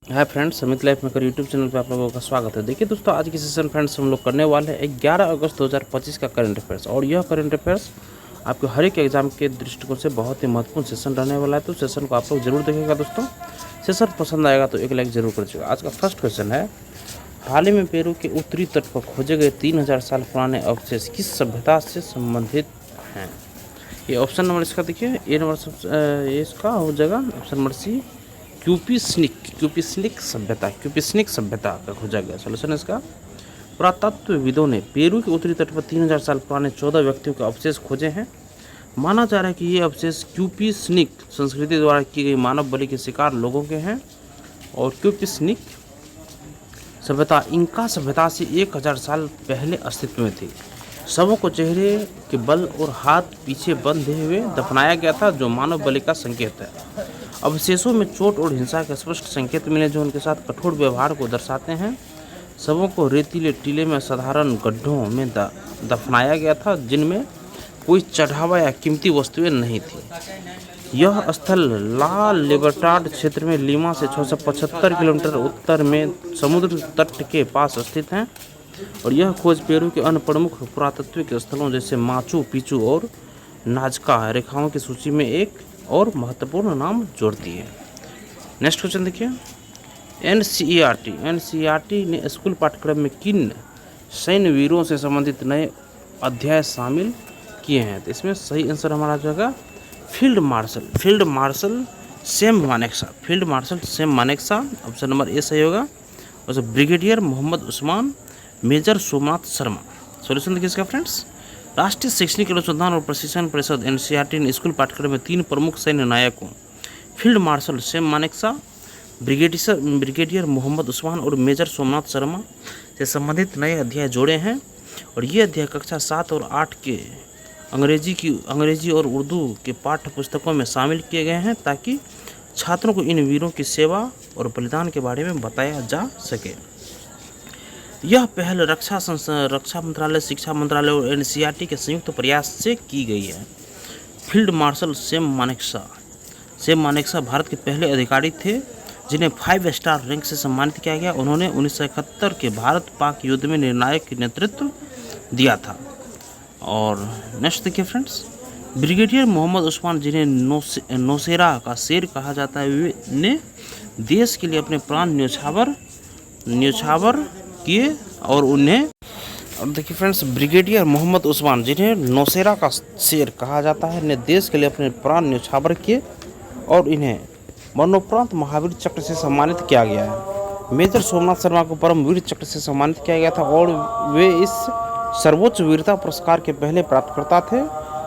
Hi friends, समित life maker YouTube channel पे आप लोगों का स्वागत है। देखिए दोस्तों, आज की सेशन फ्रेंड्स हम लोग करने वाले हैं 11 अगस्त 2025 का करंट अफेयर्स। और यह करंट अफेयर्स आपके हर एक एग्जाम के दृष्टिकोण से बहुत ही महत्वपूर्ण सेशन रहने वाला है। तो सेशन को आप लोग जरूर देखिएगा दोस्तों। सेशन पसंद आएगा तो एक लाइक जरूर कर दीजिएगा। आज का फर्स्ट क्वेश्चन है, हाल ही में पेरू के उत्तरी तट पर खोजे गए 3000 साल पुराने अवशेष किस सभ्यता से संबंधित हैं? ये ऑप्शन नंबर इसका देखिए, ए नंबर इसका हो जाएगा ऑप्शन नंबर सी, क्यूपिसनिक सभ्यता का खोजा गया। सोल्यूशन इसका, पुरातत्वविदों ने पेरू के उत्तरी तट पर 3000 साल पुराने 14 व्यक्तियों के अवशेष खोजे हैं। माना जा रहा है कि ये अवशेष क्यूपिसनिक संस्कृति द्वारा की गई मानव बलि के शिकार लोगों के हैं। और क्यूपिसनिक सभ्यता इंका सभ्यता से 1000 साल पहले अस्तित्व में थी। शवों को चेहरे के बल और हाथ पीछे बंधे हुए दफनाया गया था, जो मानव बलि का संकेत है। अवशेषों में चोट और हिंसा के स्पष्ट संकेत मिले, जो उनके साथ कठोर व्यवहार को दर्शाते हैं। शवों को रेतीले टीले में साधारण गड्ढों में दफनाया गया था, जिनमें कोई चढ़ावा या कीमती वस्तुएं नहीं थी। यह स्थल ला लिबर्टाड क्षेत्र में लीमा से 675 किलोमीटर उत्तर में समुद्र तट के पास स्थित है। और यह खोज पेरू के अन्य प्रमुख पुरातात्विक स्थलों जैसे माचू पिचू और नाजका रेखाओं की सूची में एक और महत्वपूर्ण नाम जोड़ती है। नेक्स्ट क्वेश्चन देखिए, एनसीईआरटी ने स्कूल पाठ्यक्रम में किन सैन्य वीरों से संबंधित नए अध्याय शामिल किए हैं? तो इसमें सही आंसर हमारा जाएगा field marshal Sam Manekshaw. Option number A सही होगा। और brigadier Mohammad Usman, major Somnath Sharma. Solution देखिए इसका फ्रेंड्स, राष्ट्रीय शैक्षणिक अनुसंधान और प्रशिक्षण परिषद एनसीईआरटी ने स्कूल पाठ्यक्रम में 3 प्रमुख सैन्य नायकों field marshal Sam Manekshaw, brigadier Mohammad Usman और मेजर सोमनाथ शर्मा से संबंधित नए अध्याय जोड़े हैं। और ये अध्याय कक्षा 7 और 8 के अंग्रेजी और उर्दू के पाठ्य पुस्तकों में शामिल किए गए हैं, ताकि छात्रों को इन वीरों की सेवा और बलिदान के बारे में बताया जा सके। यह पहल रक्षा मंत्रालय, शिक्षा मंत्रालय और एनसीईआरटी के संयुक्त प्रयास से की गई है। फील्ड मार्शल सेम मानेकशॉ भारत के पहले अधिकारी थे जिन्हें 5 स्टार रैंक से सम्मानित किया गया। उन्होंने 1971 के भारत पाक युद्ध में निर्णायक नेतृत्व दिया था। और नेक्स्ट देखिए फ्रेंड्स, ब्रिगेडियर मोहम्मद उस्मान, जिन्हें नौशेरा का शेर कहा जाता है, वे ने देश के लिए अपने प्राण न्यौछावर किए। और देखिए फ्रेंड्स, ब्रिगेडियर मोहम्मद उस्मान, जिन्हें नौशेरा का शेर कहा जाता है, ने देश के लिए अपने प्राण न्यौछावर किए और इन्हें मरणोपरांत महावीर चक्र से सम्मानित किया गया है। मेजर सोमनाथ शर्मा को परमवीर चक्र से सम्मानित किया गया था और वे इस सर्वोच्च वीरता पुरस्कार के पहले प्राप्तकर्ता थे।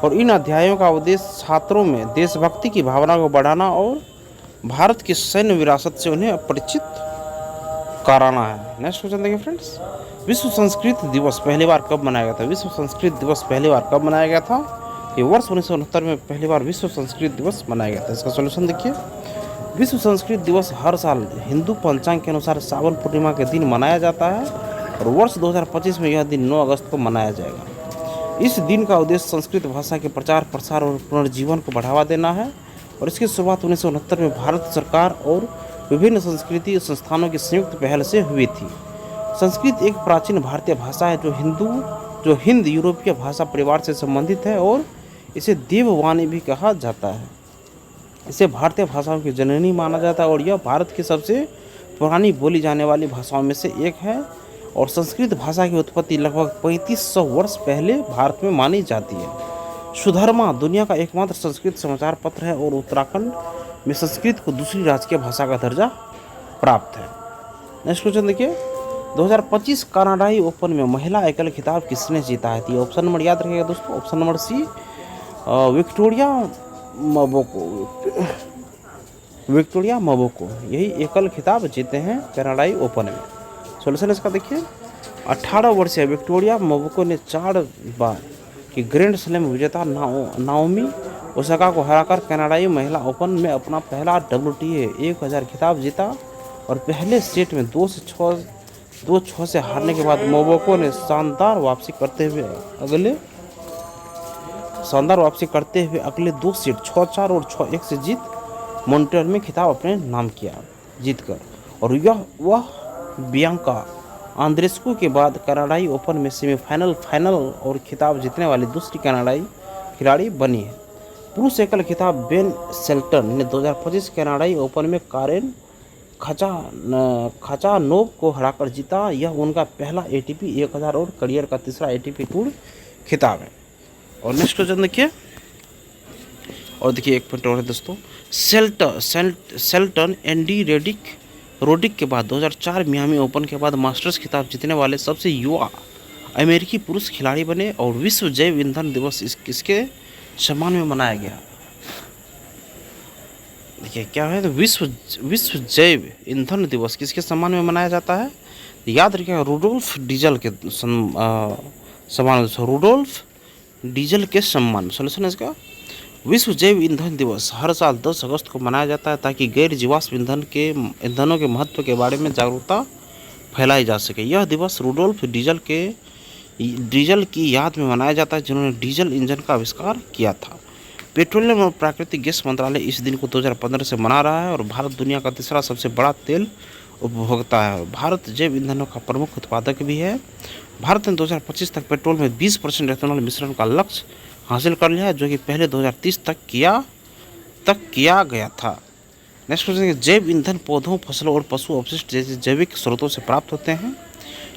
और इन अध्यायों का उद्देश्य छात्रों में देशभक्ति की भावना को बढ़ाना और भारत की सैन्य विरासत से उन्हें परिचित कराना है। नेक्स्ट क्वेश्चन देखिए फ्रेंड्स, विश्व संस्कृत दिवस पहली बार कब मनाया गया था? विश्व संस्कृत दिवस पहली बार कब मनाया गया था? ये वर्ष 1969 में पहली बार विश्व संस्कृत दिवस मनाया गया था। इसका सॉल्यूशन देखिए, विश्व संस्कृत दिवस हर साल हिंदू पंचांग के अनुसार सावन पूर्णिमा के दिन मनाया जाता है। और वर्ष 2025 में यह दिन 9 अगस्त को मनाया जाएगा। इस दिन का उद्देश्य संस्कृत भाषा के प्रचार प्रसार और पुनर्जीवन को बढ़ावा देना है। और इसकी शुरुआत 1969 में भारत सरकार और विभिन्न संस्कृति संस्थानों की संयुक्त पहल से हुई थी। संस्कृत एक प्राचीन भारतीय भाषा है जो हिंद यूरोपीय भाषा परिवार से संबंधित है और इसे देववाणी भी कहा जाता है। इसे भारतीय भाषाओं की जननी माना जाता है और यह भारत की सबसे पुरानी बोली जाने वाली भाषाओं में से एक है। और संस्कृत भाषा की उत्पत्ति लगभग 3500 वर्ष पहले भारत में मानी जाती है। सुधर्मा दुनिया का एकमात्र संस्कृत समाचार पत्र है और उत्तराखंड में संस्कृत को दूसरी राजकीय भाषा का दर्जा प्राप्त है। नेक्स्ट क्वेश्चन देखिए, 2025 कनाडाई ओपन में महिला एकल खिताब किसने जीता है? तो ऑप्शन नंबर याद रखिएगा दोस्तों, ऑप्शन नंबर सी, विक्टोरिया मबोको यही एकल खिताब जीते हैं कनाडाई ओपन में। सोल्यूशन इसका देखिए, 18 वर्षीय विक्टोरिया मबोको ने 4 बार की ग्रैंड स्लैम विजेता नाओमी ओसाका को हराकर कनाडाई महिला ओपन में अपना पहला WTA 1000 खिताब जीता। और पहले सेट में 2-6 से हारने के बाद मोबोको ने शानदार वापसी करते हुए अगले 2 सेट 6-4 और 6-1 से जीत मॉन्ट्रियल में खिताब अपने नाम किया जीतकर। और वह बियांका आंद्रेस्कू के बाद कनाडाई ओपन में सेमीफाइनल, फाइनल और खिताब जीतने वाली दूसरी कनाडाई खिलाड़ी बनी है। पुरुष एकल खिताब बेन शेल्टन ने 2025 कनाडाई ओपन में कारेन खचानोव को हराकर जीता। यह उनका पहला एटीपी 1000 और करियर का तीसरा एटीपी टूर खिताब है। और नेक्स्ट क्वेश्चन देखिए, और देखिए एक पॉइंट और है दोस्तों, शेल्टन एंडी रोडिक के बाद 2004 मियामी ओपन के बाद मास्टर्स खिताब जीतने वाले सबसे युवा अमेरिकी पुरुष खिलाड़ी बने। और विश्व जैव ईंधन दिवस किसके सम्मान में मनाया गया? देखिए क्या है, तो विश्व जैव ईंधन दिवस किसके सम्मान में मनाया जाता है? याद रखिएगा, रुडोल्फ डीजल के सम्मान, रुडोल्फ डीजल के सम्मान। सोल्यूशन इसका, विश्व जैव ईंधन दिवस हर साल 10 अगस्त को मनाया जाता है ताकि गैर जीवाश्म ईंधनों के महत्व के बारे में जागरूकता फैलाई जा सके। यह दिवस रुडोल्फ डीजल की याद में मनाया जाता है, जिन्होंने डीजल इंजन का आविष्कार किया था। पेट्रोलियम और प्राकृतिक गैस मंत्रालय इस दिन को 2015 से मना रहा है। और भारत दुनिया का तीसरा सबसे बड़ा तेल उपभोक्ता है। भारत जैव ईंधनों का प्रमुख उत्पादक भी है। भारत ने 2025 तक पेट्रोल में 20% एथेनॉल मिश्रण का लक्ष्य हासिल कर लिया है, जो कि पहले 2030 तक किया गया था। नेक्स्ट क्वेश्चन है, जैव ईंधन पौधों, फसलों और पशु अपशिष्ट जैसे जैविक स्रोतों से प्राप्त होते हैं।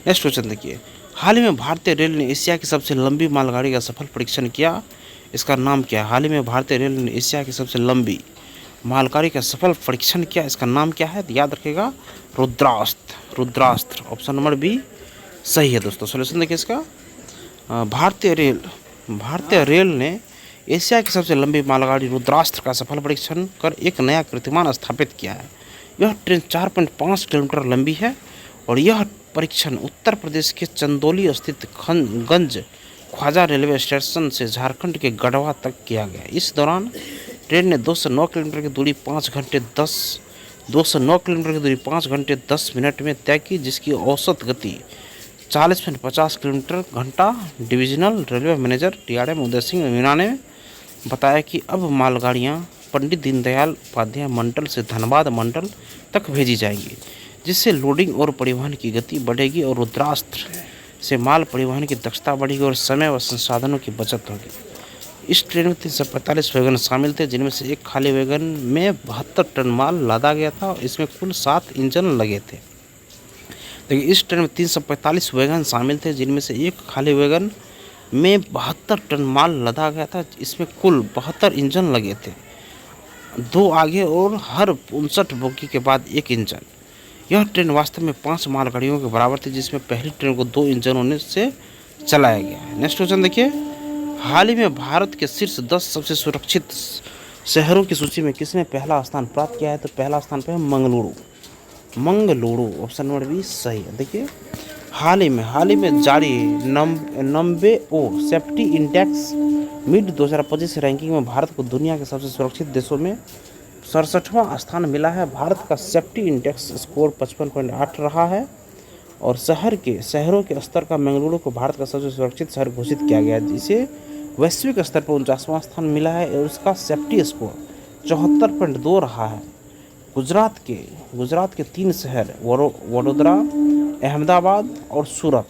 नेक्स्ट क्वेश्चन देखिए, हाल ही में भारतीय रेल ने एशिया की सबसे लंबी मालगाड़ी का सफल परीक्षण किया, इसका नाम क्या है? हाल ही में भारतीय रेल ने एशिया की सबसे लंबी मालगाड़ी का सफल परीक्षण किया, इसका नाम क्या है? तो याद रखिएगा, रुद्रास्त्र। ऑप्शन नंबर बी सही है दोस्तों। सोल्यूशन देखिए इसका, भारतीय रेल ने एशिया की सबसे लंबी मालगाड़ी रुद्रास्त्र का सफल परीक्षण कर एक नया कीर्तिमान स्थापित किया है। यह ट्रेन 4.5 किलोमीटर लंबी है और यह परीक्षण उत्तर प्रदेश के चंदौली स्थित गंज ख्वाजा रेलवे स्टेशन से झारखंड के गढ़वा तक किया गया। इस दौरान ट्रेन ने 209 किलोमीटर की दूरी 5 घंटे 10 मिनट में तय की, जिसकी औसत गति 40.50 किलोमीटर घंटा। Divisional railway manager DRM Uday Singh Meena ने बताया कि अब मालगाड़ियां पंडित दीनदयाल उपाध्याय मंडल से धनबाद मंडल तक भेजी जाएंगी, जिससे लोडिंग और परिवहन की गति बढ़ेगी और रुद्रास्त्र से माल परिवहन की दक्षता बढ़ेगी और समय व संसाधनों की बचत होगी। इस ट्रेन में 345 वैगन शामिल थे, जिनमें से एक खाली वैगन में 72 टन माल लादा गया था और इसमें कुल 7 इंजन लगे थे। देखिए, इस ट्रेन में 345 वैगन शामिल थे, जिनमें से एक खाली वैगन में 72 टन माल लदा गया था, इसमें कुल 72 इंजन लगे थे, 2 आगे और हर 59 बोगी के बाद एक इंजन। यह ट्रेन वास्तव में 5 मालगाड़ियों के बराबर थी, जिसमें पहली ट्रेन को 2 इंजनों से चलाया गया है। नेक्स्ट क्वेश्चन देखिए, हाल ही में भारत के शीर्ष 10 सबसे सुरक्षित शहरों की सूची में किसने पहला स्थान प्राप्त किया है? तो पहला स्थान पर है मंगलुरु। ऑप्शन नंबर बी सही है। देखिए, हाल ही में जारी नंबेओ सेफ्टी इंडेक्स मिड 2025 रैंकिंग में भारत को दुनिया के सबसे सुरक्षित देशों में 67वां स्थान मिला है। भारत का सेफ्टी इंडेक्स स्कोर 55.8 रहा है और शहरों के स्तर का मंगलुरु को भारत का सबसे सुरक्षित शहर घोषित किया गया, जिसे वैश्विक स्तर पर 49वां स्थान मिला है और उसका सेफ्टी स्कोर 74.2 रहा है। गुजरात के 3 शहर वडोदरा, अहमदाबाद और सूरत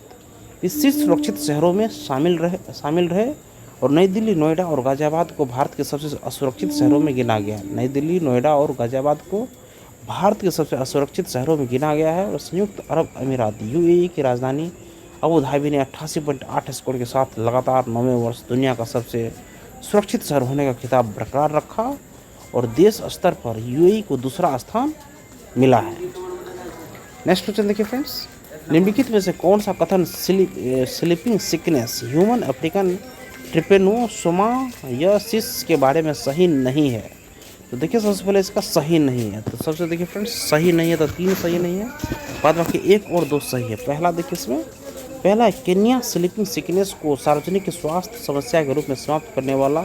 इस शीर्ष सुरक्षित शहरों में शामिल रहे और नई दिल्ली, नोएडा और गाजियाबाद को भारत के सबसे असुरक्षित शहरों में गिना गया है। नई दिल्ली, नोएडा और गाजियाबाद को भारत के सबसे असुरक्षित शहरों में गिना गया है। और संयुक्त अरब अमीरात UAE की राजधानी अबू धाबी ने 88.8 स्कोर के साथ लगातार 9वें वर्ष दुनिया का सबसे सुरक्षित शहर होने का खिताब बरकरार रखा और देश स्तर पर UAE को दूसरा स्थान मिला है। नेक्स्ट क्वेश्चन देखिए फ्रेंड्स, निम्नलिखित में से कौन सा कथन स्लीपिंग सिकनेस ह्यूमन अफ्रीकन ट्रिपेनोसोमायासिस के बारे में सही नहीं है? तो देखिए, सबसे पहले इसका सही नहीं है, तो सबसे देखिए फ्रेंड्स, सही नहीं है तो 3 सही नहीं है, बाद बाकी 1 और 2 सही है। पहला देखिए, इसमें पहला है केन्या स्लीपिंग सिकनेस को सार्वजनिक स्वास्थ्य समस्या के रूप में समाप्त करने वाला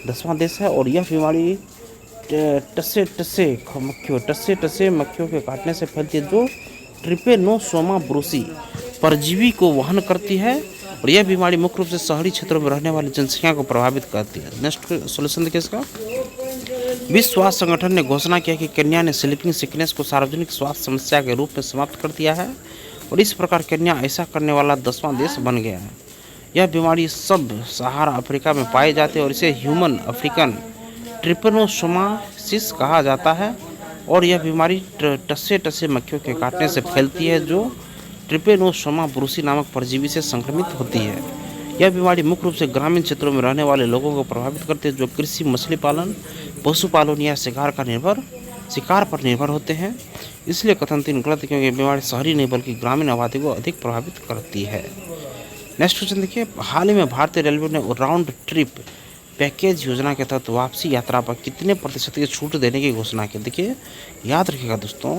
10वां देश है और यह बीमारी टसे मक्खियों के काटने से फैलती है, जो ट्रिपेनोसोमा ब्रूसी परजीवी को वहन करती है और यह बीमारी मुख्य रूप से शहरी क्षेत्रों में रहने वाली जनसंख्या को प्रभावित करती है। नेक्स्ट सोल्यूशन देखिए इसका, विश्व स्वास्थ्य संगठन ने घोषणा किया कि केन्या ने स्लीपिंग सिकनेस को सार्वजनिक स्वास्थ्य समस्या के रूप में समाप्त कर दिया है और इस प्रकार केन्या ऐसा करने वाला 10वां देश बन गया है। यह बीमारी सब सहारा अफ्रीका में पाई जाती है और इसे ह्यूमन अफ्रीकन ट्रिपनोसोमासिस कहा जाता है और यह बीमारी टसे मक्खियों के काटने से फैलती है जो ट्रिपेनोसोमा ब्रूसी नामक परजीवी से संक्रमित होती है। यह बीमारी मुख्य रूप से ग्रामीण क्षेत्रों में रहने वाले लोगों को प्रभावित करती है जो कृषि, मछली पालन, पशुपालन या शिकार पर निर्भर होते हैं। इसलिए कथन 3 गलत है क्योंकि बीमारी शहरी नहीं बल्कि ग्रामीण आबादी को अधिक प्रभावित करती है। नेक्स्ट क्वेश्चन देखिए, हाल ही में भारतीय रेलवे ने राउंड ट्रिप पैकेज योजना के तहत वापसी यात्रा पर कितने प्रतिशत की छूट देने की घोषणा की। देखिए याद रखिएगा दोस्तों,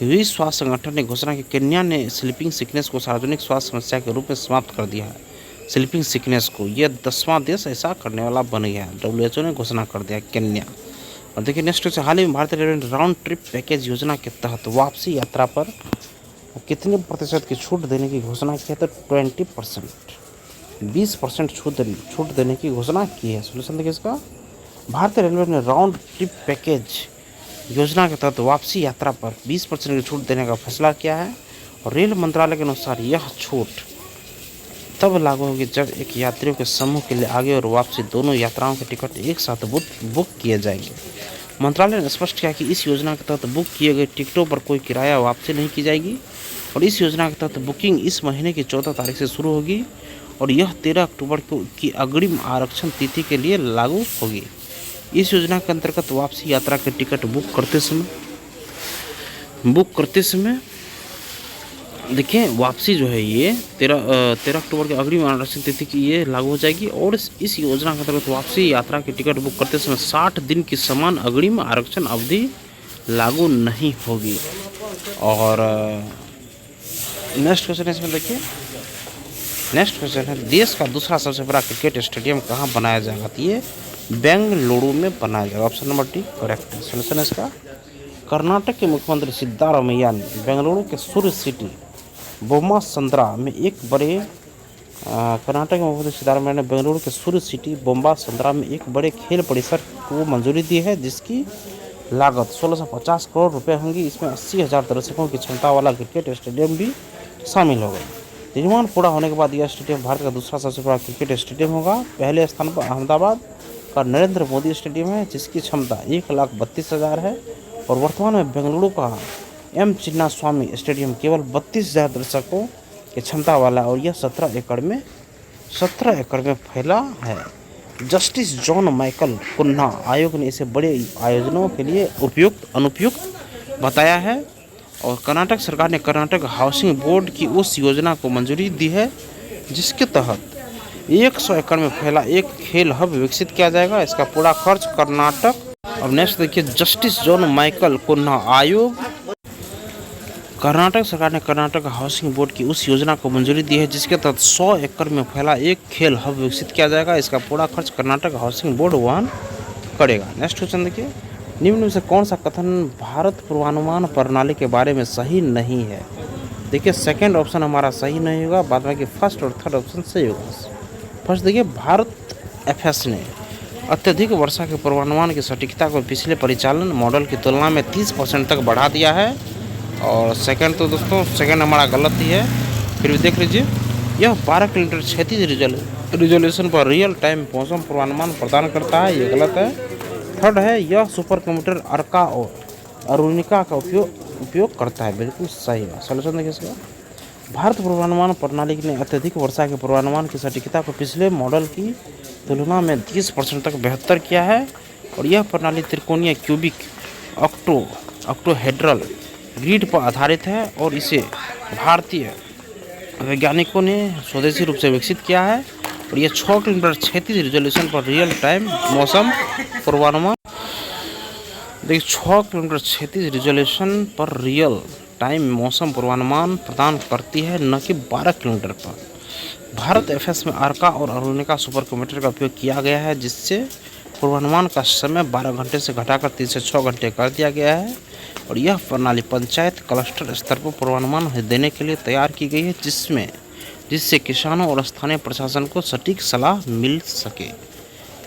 विश्व स्वास्थ्य संगठन ने घोषणा की केन्या ने स्लीपिंग सिकनेस को सार्वजनिक स्वास्थ्य समस्या के रूप में समाप्त कर दिया है। स्लीपिंग सिकनेस को यह 10वां देश ऐसा करने वाला बन गया है। WHO ने घोषणा कर दिया केन्या। और देखिए नेक्स्ट क्वेश्चन, हाल ही में भारतीय रेलवे ने राउंड ट्रिप पैकेज योजना के तहत वापसी यात्रा पर कितने प्रतिशत की छूट देने की घोषणा की है। तो 20%, 20% छूट देने की घोषणा की है। सोल्यूशन देखिए इसका, भारतीय रेलवे ने राउंड ट्रिप पैकेज योजना के तहत वापसी यात्रा पर 20% की छूट देने का फैसला किया है और रेल मंत्रालय के अनुसार यह छूट तब लागू होगी जब एक यात्रियों के समूह के लिए आगे और वापसी दोनों यात्राओं के टिकट एक साथ बुक किए जाएंगे। मंत्रालय ने स्पष्ट किया कि इस योजना के तहत बुक किए गए टिकटों पर कोई किराया वापसी नहीं की जाएगी और इस योजना के तहत बुकिंग इस महीने की 14 तारीख से शुरू होगी और यह 13 अक्टूबर की अग्रिम आरक्षण तिथि के लिए लागू होगी। इस योजना के अंतर्गत वापसी यात्रा के टिकट बुक करते समय देखिए वापसी जो है ये 13 अक्टूबर के अग्रिम आरक्षण तिथि की ये लागू हो जाएगी और इस योजना के अंतर्गत वापसी यात्रा की टिकट बुक करते समय 60 दिन की समान अग्रिम आरक्षण अवधि लागू नहीं होगी। और नेक्स्ट क्वेश्चन इसमें देखिए, नेक्स्ट क्वेश्चन है, देश का दूसरा सबसे बड़ा क्रिकेट स्टेडियम कहाँ बनाया जाएगा। तो ये बेंगलुरु में बनाया जाएगा। ऑप्शन नंबर डी करेक्ट है। सोल्यूशन इसका, कर्नाटक के मुख्यमंत्री सिद्धारमैया ने बेंगलुरु के सूर्य सिटी बोम्बासंद्रा में एक बड़े खेल परिसर को मंजूरी दी है जिसकी लागत 1650 करोड़ रुपए होंगी। इसमें 80,000 दर्शकों की क्षमता वाला क्रिकेट स्टेडियम भी शामिल होगा। निर्माण पूरा होने के बाद यह स्टेडियम भारत का दूसरा सबसे बड़ा क्रिकेट स्टेडियम होगा। पहले स्थान पर अहमदाबाद का नरेंद्र मोदी स्टेडियम है जिसकी क्षमता 1,32,000 है और वर्तमान में बेंगलुरु का एम चिन्नास्वामी स्टेडियम केवल 32,000 दर्शकों की क्षमता वाला और यह 17 एकड़ में फैला है। जस्टिस जॉन माइकल कुन्हा आयोग ने इसे बड़े आयोजनों के लिए अनुपयुक्त बताया है और कर्नाटक सरकार ने कर्नाटक हाउसिंग बोर्ड की उस योजना को मंजूरी दी है जिसके तहत 100 एकड़ में फैला एक खेल हब विकसित किया जाएगा। इसका पूरा खर्च कर्नाटक। अब नेक्स्ट देखिए, जस्टिस जॉन माइकल कुन्हा आयोग, कर्नाटक सरकार ने कर्नाटक हाउसिंग बोर्ड की उस योजना को मंजूरी दी है जिसके तहत 100 एकड़ में फैला एक खेल हब विकसित किया जाएगा। इसका पूरा खर्च कर्नाटक हाउसिंग बोर्ड वहन करेगा। नेक्स्ट क्वेश्चन देखिए, निम्न में से कौन सा कथन भारत पूर्वानुमान प्रणाली के बारे में सही नहीं है। देखिए सेकंड ऑप्शन हमारा सही नहीं होगा, बाद बाकी फर्स्ट और थर्ड ऑप्शन सही होगा। फर्स्ट देखिए, भारत FS ने अत्यधिक वर्षा के पूर्वानुमान की सटीकता को पिछले परिचालन मॉडल की तुलना में 30% तक बढ़ा दिया है। और सेकंड तो दोस्तों सेकंड हमारा गलत ही है, फिर भी देख लीजिए, यह 12 किलोमीटर क्षैतिज रिजोल्यूशन पर रियल टाइम मौसम पूर्वानुमान प्रदान करता है, ये गलत है। थर्ड है, यह सुपर कंप्यूटर अर्का और अरुणिका का उपयोग करता है, बिल्कुल सही है। सॉल्यूशन देखिए इसका, भारत पूर्वानुमान प्रणाली ने अत्यधिक वर्षा के पूर्वानुमान की सटीकता को पिछले मॉडल की तुलना में 30% तक बेहतर किया है और यह प्रणाली त्रिकोणीय क्यूबिक ऑक्टोहेड्रल ग्रिड पर आधारित है और इसे भारतीय वैज्ञानिकों ने स्वदेशी रूप से विकसित किया है और यह 6 किलोमीटर क्षैतिज रिजोल्यूशन पर रियल टाइम मौसम पूर्वानुमान, देखिए 6 किलोमीटर क्षैतिज रिजोल्यूशन पर रियल टाइम मौसम पूर्वानुमान प्रदान करती है, न कि 12 किलोमीटर पर। भारत FS में अर्का और अरुणिका सुपर कंप्यूटर का उपयोग किया गया है जिससे पूर्वानुमान का समय 12 घंटे से घटाकर 3 से 6 घंटे कर दिया गया है और यह प्रणाली पंचायत क्लस्टर स्तर पर पूर्वानुमान देने के लिए तैयार की गई है जिससे किसानों और स्थानीय प्रशासन को सटीक सलाह मिल सके।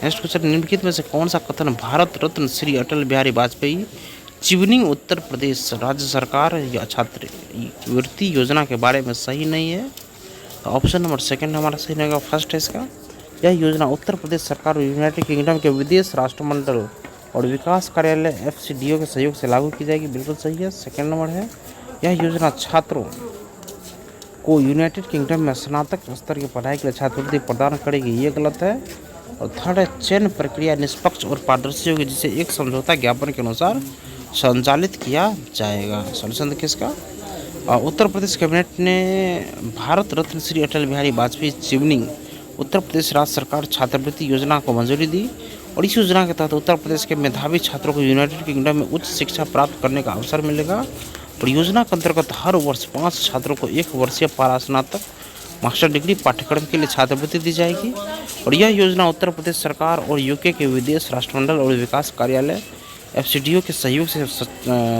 नेक्स्ट क्वेश्चन, निम्नलिखित में से कौन सा कथन भारत रत्न श्री अटल बिहारी वाजपेयी चिवनिंग उत्तर प्रदेश राज्य सरकार या छात्रवृत्ति योजना के बारे में सही नहीं है? तो ऑप्शन नंबर सेकंड हमारा सही रहेगा, फर्स्ट है इसका। यह योजना उत्तर प्रदेश सरकार और यूनाइटेड किंगडम के विदेश राष्ट्रमंडल और विकास कार्यालय FCDO के सहयोग से लागू की जाएगी, बिल्कुल सही है, सेकंड नंबर है। यह योजना छात्रों को यूनाइटेड किंगडम में स्नातक स्तर की पढ़ाई के लिए छात्रवृत्ति प्रदान करेगी, ये गलत है। और थर्ड है, चयन प्रक्रिया निष्पक्ष और पारदर्शी होगी, जिसे एक समझौता ज्ञापन के अनुसार संचालित किया जाएगा। सॉल्यूशन देखिए इसका। उत्तर प्रदेश कैबिनेट ने भारत रत्न श्री अटल बिहारी वाजपेयी चिवनिंग उत्तर प्रदेश राज्य सरकार छात्रवृत्ति योजना को मंजूरी दी और इस योजना के तहत उत्तर प्रदेश के मेधावी छात्रों को यूनाइटेड किंगडम में उच्च शिक्षा प्राप्त करने का अवसर मिलेगा। परियोजना के अंतर्गत हर वर्ष 5 छात्रों को 1 वर्षीय पारास्नातक मास्टर डिग्री पाठ्यक्रम के लिए छात्रवृत्ति दी जाएगी और यह योजना उत्तर प्रदेश सरकार और UK के विदेश राष्ट्रमंडल और विकास कार्यालय FCDO के सहयोग से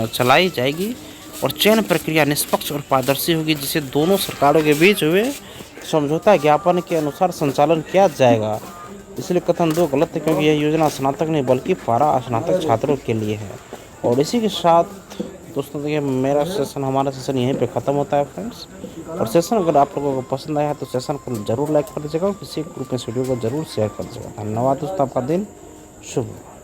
चलाई जाएगी और चयन प्रक्रिया निष्पक्ष और पारदर्शी होगी, जिसे दोनों सरकारों के बीच हुए समझौता ज्ञापन के अनुसार संचालन किया जाएगा। इसलिए कथन 2 गलत है, क्योंकि यह योजना स्नातक नहीं बल्कि पारा स्नातक छात्रों के लिए है। और इसी के साथ दोस्तों देखिए हमारा सेशन यहीं पे ख़त्म होता है फ्रेंड्स। और सेशन अगर आप लोगों को पसंद आया है तो सेशन को जरूर लाइक कर दीजिएगा और किसी ग्रुप में इस वीडियो को जरूर शेयर कर दीजिएगा। धन्यवाद दोस्तों, आपका दिन शुभ हो।